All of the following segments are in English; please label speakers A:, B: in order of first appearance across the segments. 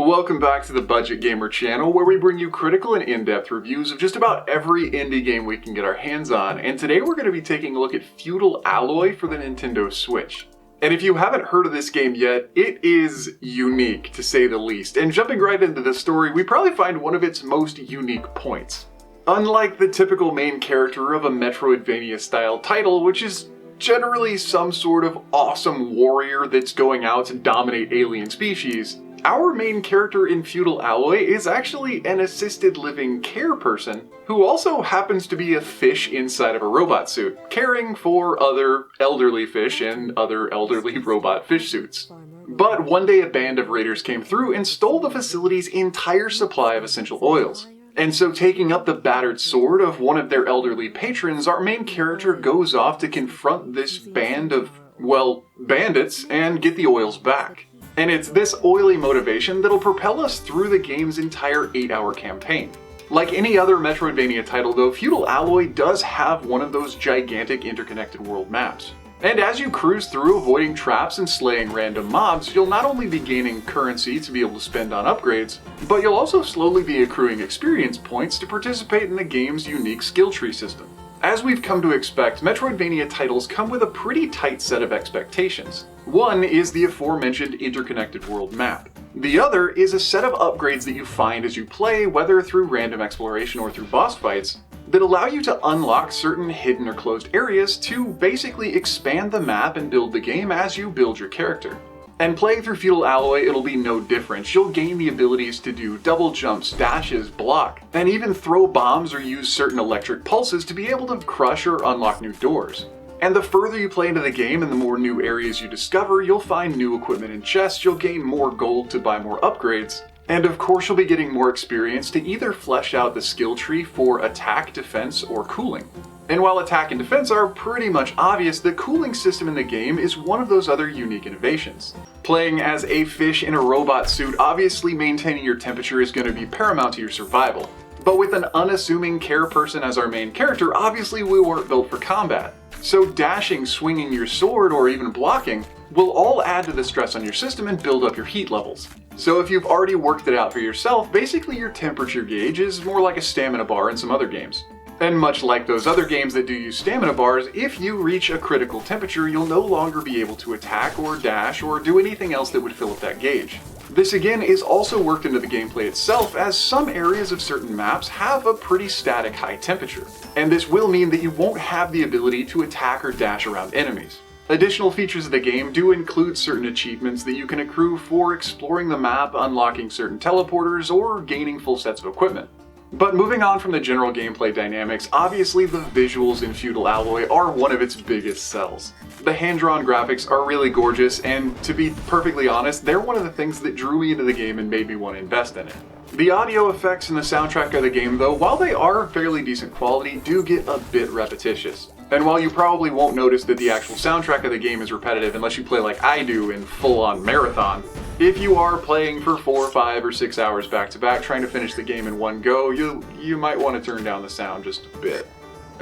A: Welcome back to the Budget Gamer channel, where we bring you critical and in-depth reviews of just about every indie game we can get our hands on, and today we're going to be taking a look at Feudal Alloy for the Nintendo Switch. And if you haven't heard of this game yet, it is unique to say the least, and jumping right into the story, we probably find one of its most unique points. Unlike the typical main character of a Metroidvania style title, which is generally some sort of awesome warrior that's going out to dominate alien species, our main character in Feudal Alloy is actually an assisted living care person who also happens to be a fish inside of a robot suit, caring for other elderly fish and other elderly robot fish suits. But one day a band of raiders came through and stole the facility's entire supply of essential oils. And so, taking up the battered sword of one of their elderly patrons, our main character goes off to confront this band of, well, bandits and get the oils back. And it's this oily motivation that'll propel us through the game's entire 8-hour campaign. Like any other Metroidvania title though, Feudal Alloy does have one of those gigantic interconnected world maps. And as you cruise through avoiding traps and slaying random mobs, you'll not only be gaining currency to be able to spend on upgrades, but you'll also slowly be accruing experience points to participate in the game's unique skill tree system. As we've come to expect, Metroidvania titles come with a pretty tight set of expectations. One is the aforementioned interconnected world map. The other is a set of upgrades that you find as you play, whether through random exploration or through boss fights, that allow you to unlock certain hidden or closed areas to basically expand the map and build the game as you build your character. And playing through Feudal Alloy, it'll be no different. You'll gain the abilities to do double jumps, dashes, block, and even throw bombs or use certain electric pulses to be able to crush or unlock new doors. And the further you play into the game and the more new areas you discover, you'll find new equipment and chests, you'll gain more gold to buy more upgrades, and of course you'll be getting more experience to either flesh out the skill tree for attack, defense, or cooling. And while attack and defense are pretty much obvious, the cooling system in the game is one of those other unique innovations. Playing as a fish in a robot suit, obviously maintaining your temperature is going to be paramount to your survival. But with an unassuming care person as our main character, obviously we weren't built for combat. So dashing, swinging your sword, or even blocking will all add to the stress on your system and build up your heat levels. So if you've already worked it out for yourself, basically your temperature gauge is more like a stamina bar in some other games. And much like those other games that do use stamina bars, if you reach a critical temperature, you'll no longer be able to attack or dash or do anything else that would fill up that gauge. This again is also worked into the gameplay itself, as some areas of certain maps have a pretty static high temperature, and this will mean that you won't have the ability to attack or dash around enemies. Additional features of the game do include certain achievements that you can accrue for exploring the map, unlocking certain teleporters, or gaining full sets of equipment. But moving on from the general gameplay dynamics, obviously the visuals in Feudal Alloy are one of its biggest sells. The hand-drawn graphics are really gorgeous, and to be perfectly honest, they're one of the things that drew me into the game and made me want to invest in it. The audio effects and the soundtrack of the game, though, while they are fairly decent quality, do get a bit repetitious. And while you probably won't notice that the actual soundtrack of the game is repetitive unless you play like I do in full-on marathon, if you are playing for 4, 5, or 6 hours back-to-back trying to finish the game in one go, you might want to turn down the sound just a bit.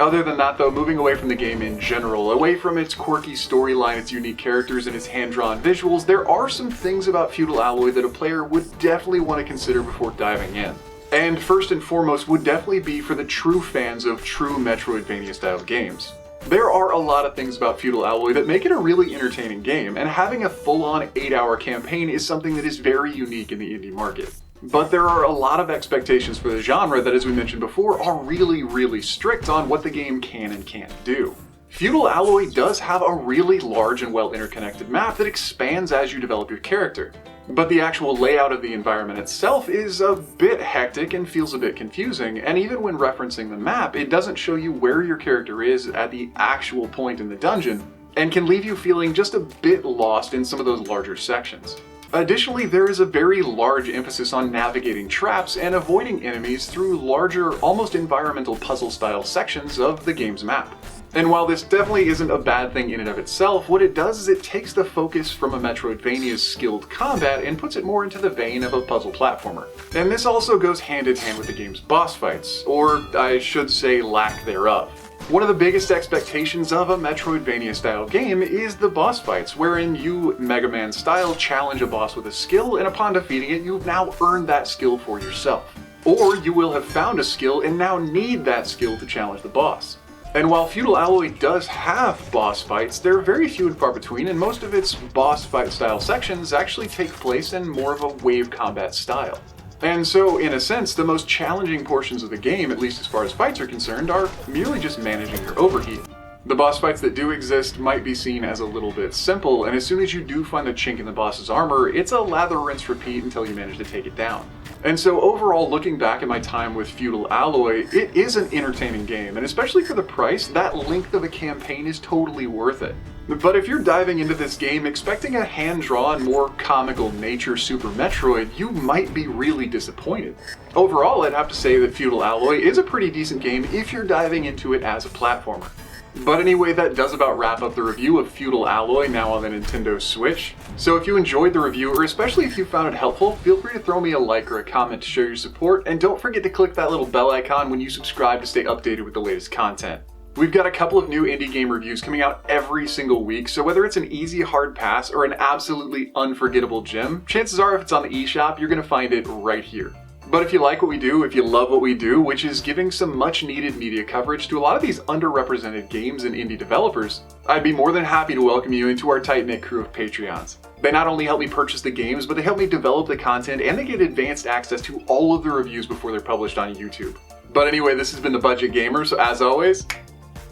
A: Other than that though, moving away from the game in general, away from its quirky storyline, its unique characters, and its hand-drawn visuals, there are some things about Feudal Alloy that a player would definitely want to consider before diving in. And first and foremost would definitely be for the true fans of true Metroidvania-style games. There are a lot of things about Feudal Alloy that make it a really entertaining game, and having a full-on 8-hour campaign is something that is very unique in the indie market. But there are a lot of expectations for the genre that, as we mentioned before, are really strict on what the game can and can't do. Feudal Alloy does have a really large and well-interconnected map that expands as you develop your character. But the actual layout of the environment itself is a bit hectic and feels a bit confusing, and even when referencing the map, it doesn't show you where your character is at the actual point in the dungeon, and can leave you feeling just a bit lost in some of those larger sections. Additionally, there is a very large emphasis on navigating traps and avoiding enemies through larger, almost environmental puzzle-style sections of the game's map. And while this definitely isn't a bad thing in and of itself, what it does is it takes the focus from a Metroidvania's skilled combat and puts it more into the vein of a puzzle platformer. And this also goes hand in hand with the game's boss fights, or I should say lack thereof. One of the biggest expectations of a Metroidvania style game is the boss fights, wherein you, Mega Man style, challenge a boss with a skill, and upon defeating it, you've now earned that skill for yourself. Or you will have found a skill and now need that skill to challenge the boss. And while Feudal Alloy does have boss fights, they're very few and far between, and most of its boss fight style sections actually take place in more of a wave combat style. And so, in a sense, the most challenging portions of the game, at least as far as fights are concerned, are merely just managing your overheat. The boss fights that do exist might be seen as a little bit simple, and as soon as you do find the chink in the boss's armor, it's a lather, rinse, repeat until you manage to take it down. And so overall, looking back at my time with Feudal Alloy, it is an entertaining game, and especially for the price, that length of a campaign is totally worth it. But if you're diving into this game expecting a hand-drawn, more comical nature Super Metroid, you might be really disappointed. Overall, I'd have to say that Feudal Alloy is a pretty decent game if you're diving into it as a platformer. But anyway, that does about wrap up the review of Feudal Alloy, now on the Nintendo Switch. So if you enjoyed the review, or especially if you found it helpful, feel free to throw me a like or a comment to show your support, and don't forget to click that little bell icon when you subscribe to stay updated with the latest content. We've got a couple of new indie game reviews coming out every single week, so whether it's an easy hard pass or an absolutely unforgettable gem, chances are if it's on the eShop, you're going to find it right here. But if you like what we do, if you love what we do, which is giving some much needed media coverage to a lot of these underrepresented games and indie developers, I'd be more than happy to welcome you into our tight-knit crew of Patreons. They not only help me purchase the games, but they help me develop the content, and they get advanced access to all of the reviews before they're published on YouTube. But anyway, this has been The Budget Gamer, so as always,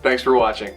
A: thanks for watching.